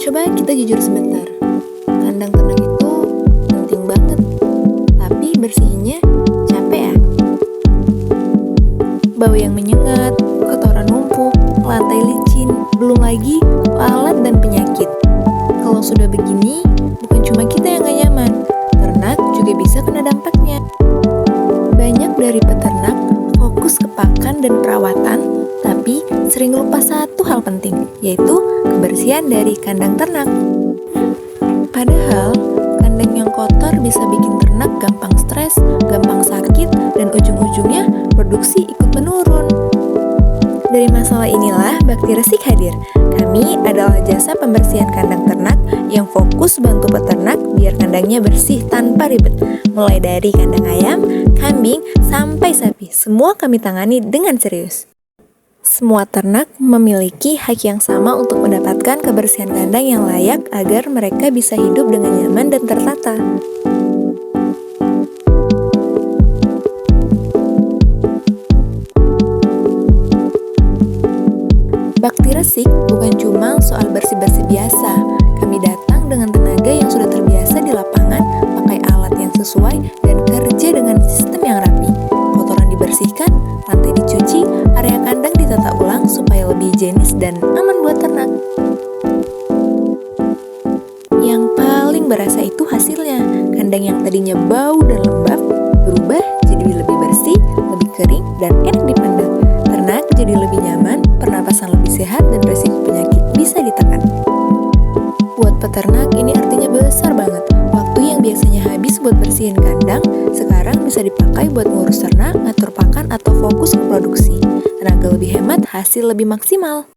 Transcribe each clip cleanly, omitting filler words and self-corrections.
Coba kita jujur sebentar. Kandang ternak itu penting banget, tapi bersihinnya capek ya? Bau yang menyengat, kotoran numpuk, lantai licin, belum lagi lalat dan penyakit. Kalau sudah begini, bukan cuma kita yang gak nyaman, ternak juga bisa kena dampaknya. Banyak dari peternak fokus ke pakan dan perawatan, tapi sering lupa satu hal penting, yaitu kebersihan dari kandang ternak. Padahal, kandang yang kotor bisa bikin ternak gampang stres, gampang sakit, dan ujung-ujungnya produksi ikut menurun. Dari masalah inilah Bakti Resik hadir. Kami adalah jasa pembersihan kandang ternak yang fokus bantu peternak biar kandangnya bersih tanpa ribet. Mulai dari kandang ayam, kambing, sampai sapi, semua kami tangani dengan serius. Semua ternak memiliki hak yang sama untuk mendapatkan kebersihan kandang yang layak agar mereka bisa hidup dengan nyaman dan tertata. Bakti Resik bukan cuma soal bersih-bersih biasa. Kami datang dengan tenaga yang sudah terbiasa di lapangan, pakai alat yang sesuai, dan kerja dengan sistem yang rapi. Kotoran dibersihkan, lantai dicuci, area kandang ditata ulang supaya lebih higienis dan aman buat ternak. Yang paling berasa itu hasilnya. Kandang yang tadinya bau dan lembab berubah jadi lebih bersih, lebih kering, dan enak dipandang. Ternak jadi lebih nyaman, pernapasan lebih sehat, dan resiko penyakit bisa ditekan. Buat peternak ini artinya besar banget. Waktu yang biasanya habis buat bersihin kandang, sekarang bisa dipakai buat ngurus ternak, ngatur pakan, atau fokus ke produksi. Tenaga lebih hemat, hasil lebih maksimal.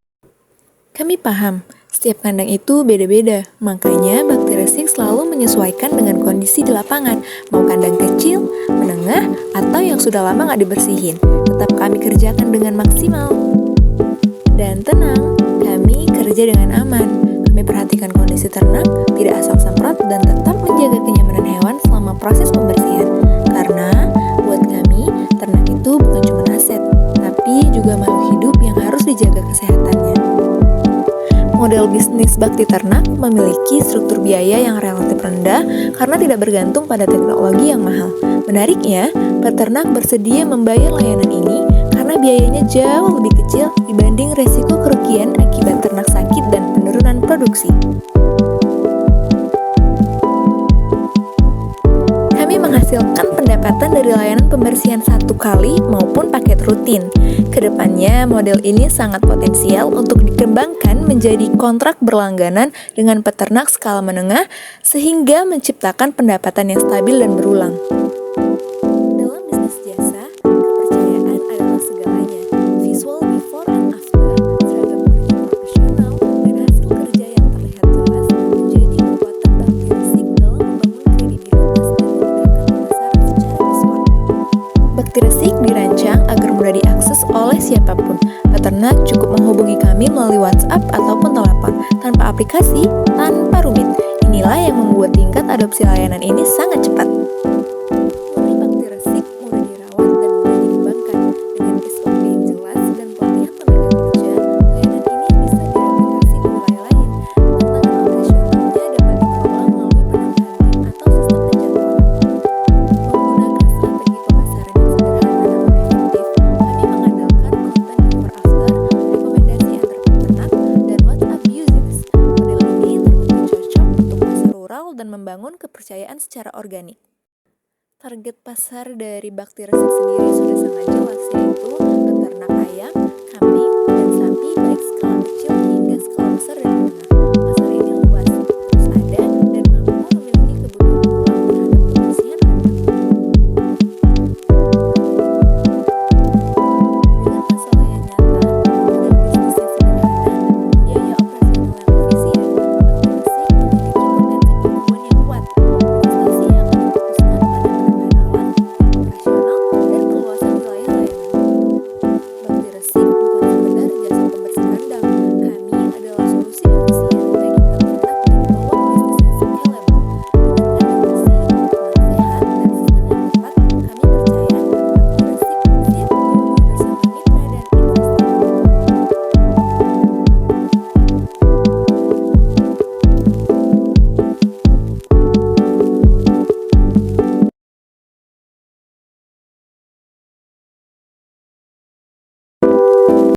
Kami paham, setiap kandang itu beda-beda. Makanya Bakti Resik selalu menyesuaikan dengan kondisi di lapangan. Mau kandang kecil, menengah, atau yang sudah lama nggak dibersihin, tetap kami kerjakan dengan maksimal. Dan tenang, kami kerja dengan aman. Kami perhatikan kondisi ternak, tidak asal semprot, dan tetap menjaga kenyamanan hewan selama proses pembersihan. Karena buat kami, ternak itu bukan cuma aset, tapi juga makhluk hidup yang harus dijaga kesehatannya. Model bisnis Bakti Ternak memiliki struktur biaya yang relatif rendah karena tidak bergantung pada teknologi yang mahal. Menariknya, peternak bersedia membayar layanan ini karena biayanya jauh lebih kecil dibanding resiko kerugian akibat ternak sakit dan penurunan produksi. Kami menghasilkan pendapatan dari layanan pembersihan satu kali maupun paket rutin. Kedepannya, model ini sangat potensial untuk dikembangkan menjadi kontrak berlangganan dengan peternak skala menengah sehingga menciptakan pendapatan yang stabil dan berulang. Dalam bisnis jasa, kepercayaan adalah segalanya. Visual before and after, seragam kerja profesional, dan hasil kerja yang terlihat jelas menjadi kekuatan Bakti Resik dalam membangun kredibilitas dan memudahkan pemasaran secara visual. Bakti Resik dirancang agar mudah diakses oleh siapapun. Peternak cukup menghubungi kami melalui WhatsApp ataupun telepon, tanpa aplikasi, tanpa rumit. Inilah yang membuat tingkat adopsi layanan ini sangat cepat. Mulai Bakti Resik mudah dirawat dan mudah dikembangkan. Dengan SOP yang jelas dan pelatihan tenaga kerja, layanan ini bisa direplikasi di wilayah lain. Tantangan operasionalnya dapat dikelola melalui penambahan tim atau sistem penjadwalan. Menggunakan strategi pemasaran yang sederhana namun efektif, kami mengandalkan konten before after, rekomendasi antar peternak, dan WhatsApp users. Model ini terbukti cocok untuk pasar rural dan membangun kepercayaan secara organik. Target pasar dari Bakti Resik sendiri sudah sangat jelas.